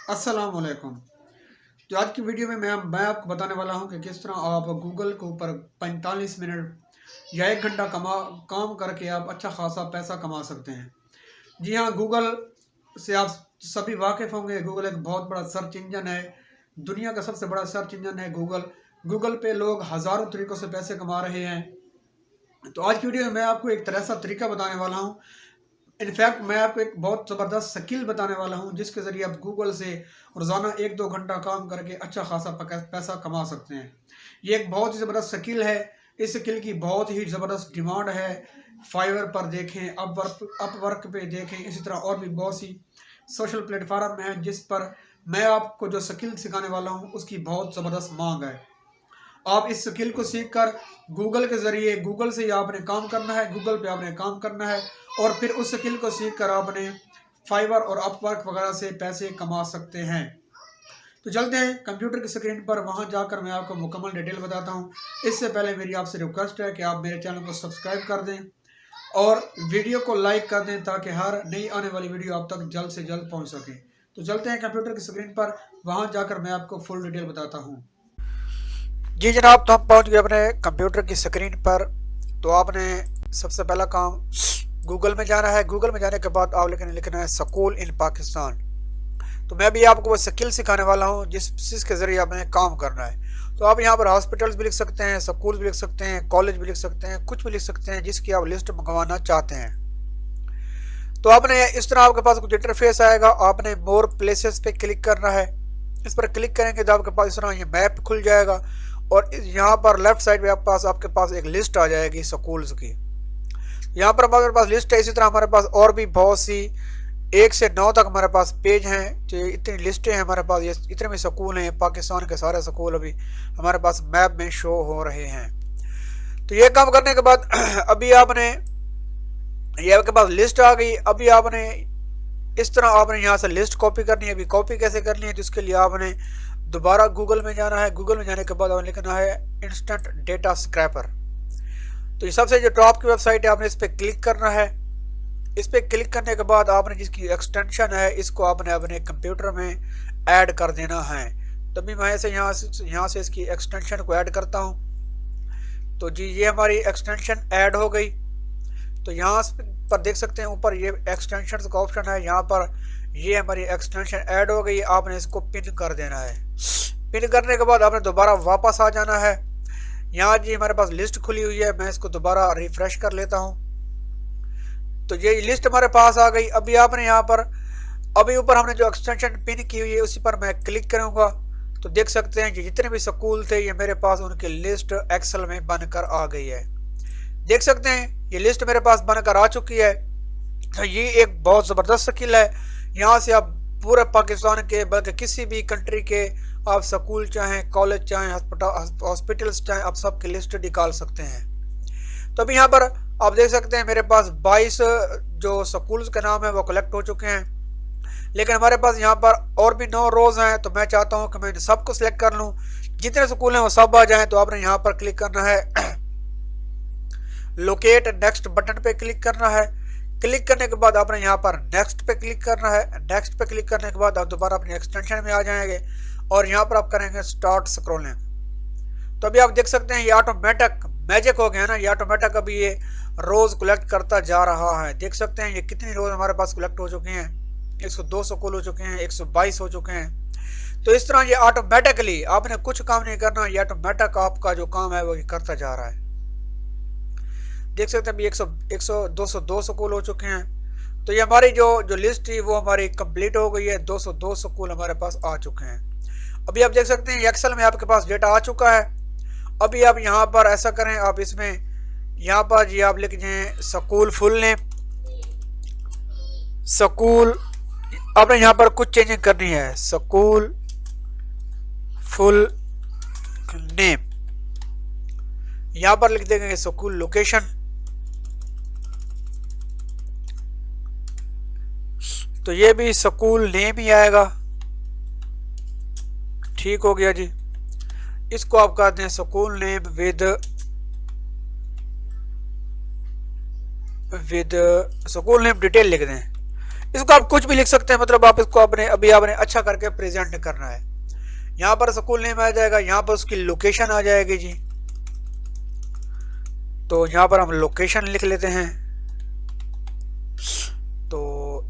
अस्सलाम वालेकुम। तो आज की वीडियो में मैं आपको बताने वाला हूं कि किस तरह आप गूगल के ऊपर 45 मिनट या 1 घंटा काम करके आप अच्छा खासा पैसा कमा सकते हैं। जी हाँ, गूगल से आप सभी वाकिफ़ होंगे। गूगल एक बहुत बड़ा सर्च इंजन है, दुनिया का सबसे बड़ा सर्च इंजन है गूगल। गूगल पे लोग हज़ारों तरीक़ों से पैसे कमा रहे हैं। तो आज की वीडियो में मैं आपको एक तरह सा तरीका बताने वाला हूँ। इनफैक्ट मैं आपको एक बहुत ज़बरदस्त स्किल बताने वाला हूँ जिसके ज़रिए आप गूगल से रोज़ाना 1-2 घंटा काम करके अच्छा खासा पैसा कमा सकते हैं। ये एक बहुत ही ज़बरदस्त स्किल है। इस स्किल की बहुत ही ज़बरदस्त डिमांड है। फाइवर पर देखें, अपवर्क पे देखें, इसी तरह और भी बहुत सी सोशल प्लेटफार्म हैं जिस पर मैं आपको जो स्किल सिखाने वाला हूँ उसकी बहुत ज़बरदस्त मांग है। आप इस स्किल को सीखकर गूगल के ज़रिए गूगल से ही आपने काम करना है, गूगल पे आपने काम करना है और फिर उस स्किल को सीखकर आपने फाइवर और अपवर्क वगैरह से पैसे कमा सकते हैं। तो चलते हैं कंप्यूटर की स्क्रीन पर, वहां जाकर मैं आपको मुकम्मल डिटेल बताता हूं। इससे पहले मेरी आपसे रिक्वेस्ट है कि आप मेरे चैनल को सब्सक्राइब कर दें और वीडियो को लाइक कर दें ताकि हर नई आने वाली वीडियो आप तक जल्द से जल्द पहुँच सके। तो चलते हैं कंप्यूटर की स्क्रीन पर, वहाँ जाकर मैं आपको फुल डिटेल बताता हूँ। जी जनाब, तो हम पहुंच गए अपने कंप्यूटर की स्क्रीन पर। तो आपने सबसे पहला काम गूगल में जाना है। गूगल में जाने के बाद आप लिखना है स्कूल इन पाकिस्तान। तो मैं भी आपको वो स्किल सिखाने वाला हूं जिसके ज़रिए आपने काम करना है। तो आप यहां पर हॉस्पिटल्स भी लिख सकते हैं, स्कूल भी लिख सकते हैं, कॉलेज भी लिख सकते हैं, कुछ भी लिख सकते हैं जिसकी आप लिस्ट मंगवाना चाहते हैं। तो आपने इस तरह आपके पास कुछ इंटरफेस आएगा। आपने मोर प्लेसेस पे क्लिक करना है। इस पर क्लिक करेंगे तो आपके पास इस तरह ये मैप खुल जाएगा और यहाँ पर लेफ्ट साइड में आपके पास एक लिस्ट आ जाएगी स्कूल्स की। यहाँ पर हमारे पास लिस्ट है। इसी तरह हमारे पास और भी बहुत सी 1 से 9 तक हमारे पास पेज हैं। जो इतनी लिस्टें हैं हमारे पास, ये इतने भी स्कूल हैं। पाकिस्तान के सारे स्कूल अभी हमारे पास मैप में शो हो रहे हैं। तो ये काम करने के बाद अभी आपने, ये आपके पास लिस्ट आ गई। अभी आपने इस तरह आपने यहाँ से लिस्ट कॉपी करनी है। अभी कॉपी कैसे करनी है, तो इसके लिए आपने दोबारा गूगल में जाना है। गूगल में जाने के बाद आपने लिखना है इंस्टेंट डेटा स्क्रैपर। तो ये सबसे जो टॉप की वेबसाइट है, आपने इस पर क्लिक करना है। इस पर क्लिक करने के बाद आपने जिसकी एक्सटेंशन है इसको आपने अपने कंप्यूटर में ऐड कर देना है। तभी मैं यहाँ से इसकी एक्सटेंशन को ऐड करता हूँ। तो जी ये हमारी एक्सटेंशन ऐड हो गई। तो यहाँ पर देख सकते हैं ऊपर ये एक्सटेंशन का ऑप्शन है। यहाँ पर ये हमारी एक्सटेंशन ऐड हो गई। आपने इसको पिन कर देना है। पिन करने के बाद आपने दोबारा वापस आ जाना है। यहाँ जी हमारे पास लिस्ट खुली हुई है। मैं इसको दोबारा रिफ्रेश कर लेता हूँ। तो ये लिस्ट हमारे पास आ गई। अभी आपने यहाँ पर अभी ऊपर हमने जो एक्सटेंशन पिन की हुई है उसी पर मैं क्लिक करूँगा तो देख सकते हैं कि जितने भी स्कूल थे ये मेरे पास उनकी लिस्ट एक्सेल में बनकर आ गई है। देख सकते हैं ये लिस्ट मेरे पास बनकर आ चुकी है। तो ये एक बहुत ज़बरदस्त स्किल है। यहाँ से आप पूरे पाकिस्तान के, बल्कि किसी भी कंट्री के आप स्कूल चाहें, कॉलेज चाहें, हॉस्पिटल्स चाहें, आप सब की लिस्ट निकाल सकते हैं। तो अभी यहाँ पर आप देख सकते हैं मेरे पास 22 जो स्कूल्स के नाम है वो कलेक्ट हो चुके हैं। लेकिन हमारे पास यहाँ पर और भी 9 रोज हैं। तो मैं चाहता हूँ कि मैं सबको सिलेक्ट कर लूँ, जितने स्कूल हैं वो सब आ जाएं। तो आपने यहाँ पर क्लिक करना है लोकेट नेक्स्ट बटन पे क्लिक करना है। क्लिक करने के बाद आपने यहाँ पर नेक्स्ट पे क्लिक करना है। नेक्स्ट पे क्लिक करने के बाद आप दोबारा अपनी एक्सटेंशन में आ जाएंगे और यहाँ पर आप करेंगे स्टार्ट स्क्रॉलिंग। तो अभी आप देख सकते हैं ये ऑटोमेटिक मैजिक हो गया ना। ये ऑटोमेटिक अभी ये रोज कलेक्ट करता जा रहा है। देख सकते हैं ये कितनी रोज हमारे पास कलेक्ट हो चुके हैं। 102 स्कूल हो चुके हैं, 122 हो चुके हैं। तो इस तरह ये ऑटोमेटिकली, आपने कुछ काम नहीं करना, ये ऑटोमेटिक आपका जो काम है वो करता जा रहा है। देख सकते हैं अभी 202 स्कूल हो चुके हैं। तो ये हमारी जो लिस्ट थी वो हमारी कंप्लीट हो गई है। 202 स्कूल हमारे पास आ चुके हैं। अभी आप देख सकते हैं एक्सेल में आपके पास डेटा आ चुका है। अभी आप यहाँ पर ऐसा करें, आप इसमें यहाँ पर जी आप लिख दें स्कूल फुल नेम। स्कूल आपने यहाँ पर कुछ चेंजिंग करनी है। स्कूल फुल नेम, यहाँ पर लिख देंगे स्कूल लोकेशन। तो ये भी स्कूल नेम ही आएगा। ठीक हो गया जी। इसको आप कहते हैं school name with school name detail लिख दें। इसको आप कुछ भी लिख सकते हैं, मतलब आप इसको अभी आपने अच्छा करके प्रेजेंट करना है। यहाँ पर स्कूल नेम आ जाएगा, यहाँ पर उसकी लोकेशन आ जाएगी जी। तो यहाँ पर हम लोकेशन लिख लेते हैं। तो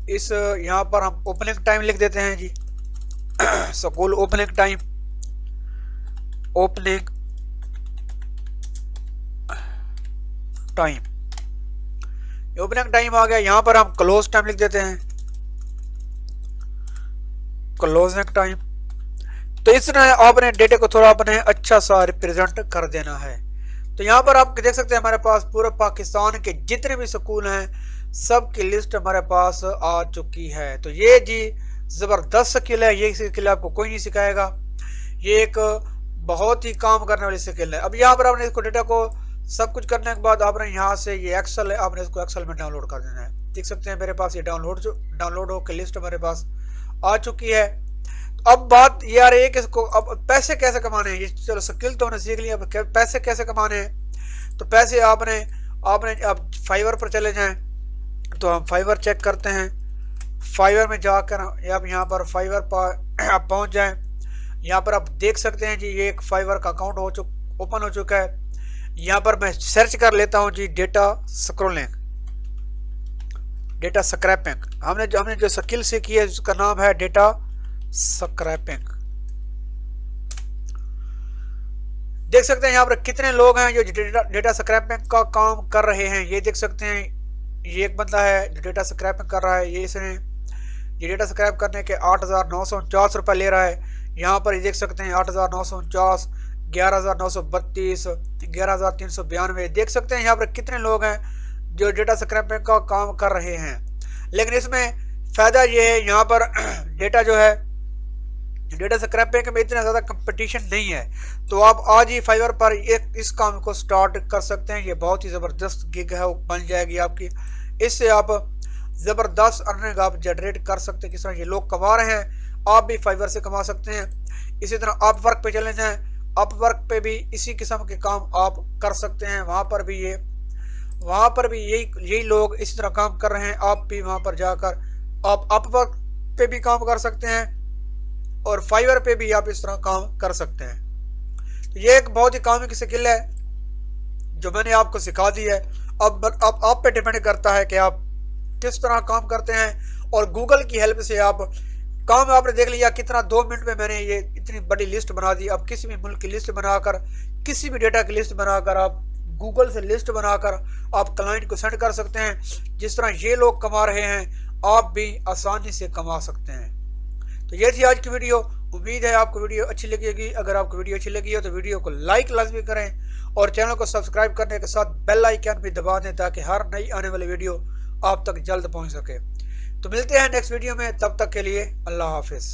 इस यहाँ पर हम ओपनिंग टाइम लिख देते हैं जी। School opening time, opening time, opening time आ गया। यहाँ पर हम क्लोज टाइम लिख देते हैं, क्लोजिंग टाइम। तो इस तरह आपने डेटा को थोड़ा अपने अच्छा सा रिप्रेजेंट कर देना है। तो यहाँ पर आप देख सकते हैं हमारे पास पूरे पाकिस्तान के जितने भी स्कूल हैं सब की लिस्ट हमारे पास आ चुकी है। तो ये जी ज़बरदस्त स्किल है, ये स्किल आपको कोई नहीं सिखाएगा, ये एक बहुत ही काम करने वाली स्किल है। अब यहाँ पर आपने इसको डेटा को सब कुछ करने के बाद आपने यहाँ से ये एक्सेल है, आपने इसको एक्सेल में डाउनलोड कर देना है। देख सकते हैं मेरे पास ये डाउनलोड होकर लिस्ट हमारे पास आ चुकी है। अब बात ये आ रही है कि इसको अब पैसे कैसे कमाने हैं। ये चलो स्किल तो हमने सीख लिया, अब पैसे कैसे कमाने हैं। तो पैसे आपने अब फाइवर पर चले जाएं, तो हम फाइवर चेक करते हैं। फाइवर में जाकर अब यहाँ पर फाइवर पर आप पहुँच जाएं। यहाँ पर आप देख सकते हैं जी ये एक फाइवर का अकाउंट ओपन हो चुका है। यहाँ पर मैं सर्च कर लेता हूँ जी डेटा स्क्रॉलिंग, डेटा स्क्रैपिंग। हमने जो स्किल सीखी है उसका नाम है डेटा स्क्रैपिंग। देख सकते हैं यहाँ पर कितने लोग हैं जो डेटा स्क्रैपिंग का काम कर रहे हैं। ये देख सकते हैं ये एक बंदा है जो डेटा स्क्रैपिंग कर रहा है। ये डेटा स्क्रैप करने के 8,949 रुपये ले रहा है। यहाँ पर ये देख सकते हैं 8,949, 11,932, 11,392। देख सकते हैं यहाँ पर कितने लोग हैं जो डेटा स्क्रैपिंग का काम कर रहे हैं। लेकिन इसमें फ़ायदा ये है यहाँ पर डेटा जो है डेटा स्क्रैपिंग में इतना ज़्यादा कंपटीशन नहीं है। तो आप आज ही फाइवर पर इस काम को स्टार्ट कर सकते हैं। ये बहुत ही ज़बरदस्त गिग है, बन जाएगी आपकी। इससे आप ज़बरदस्त अर्निंग आप जनरेट कर सकते हैं। किस तरह ये लोग कमा रहे हैं आप भी फाइवर से कमा सकते हैं। इसी तरह आप वर्क पे चले जाएं, आप वर्क पे भी इसी किस्म के काम आप कर सकते हैं। वहाँ पर भी यही लोग इसी तरह काम कर रहे हैं। आप भी वहाँ पर जाकर आप अपवर्क पे भी काम कर सकते हैं और फाइवर पे भी आप इस तरह काम कर सकते हैं। तो ये एक बहुत ही काम की स्किल है जो मैंने आपको सिखा दी है। अब आप पे डिपेंड करता है कि आप किस तरह काम करते हैं। और गूगल की हेल्प से आप काम आपने देख लिया कितना 2 मिनट में मैंने ये इतनी बड़ी लिस्ट बना दी। अब किसी भी मुल्क की लिस्ट बनाकर, किसी भी डेटा की लिस्ट बनाकर आप गूगल से लिस्ट बनाकर आप क्लाइंट को सेंड कर सकते हैं। जिस तरह ये लोग कमा रहे हैं आप भी आसानी से कमा सकते हैं। तो ये थी आज की वीडियो। उम्मीद है आपको वीडियो अच्छी लगेगी। अगर आपको वीडियो अच्छी लगी हो तो वीडियो को लाइक लाजमी करें और चैनल को सब्सक्राइब करने के साथ बेल आइकन भी दबा दें ताकि हर नई आने वाली वीडियो आप तक जल्द पहुंच सके। तो मिलते हैं नेक्स्ट वीडियो में, तब तक के लिए अल्लाह हाफिज़।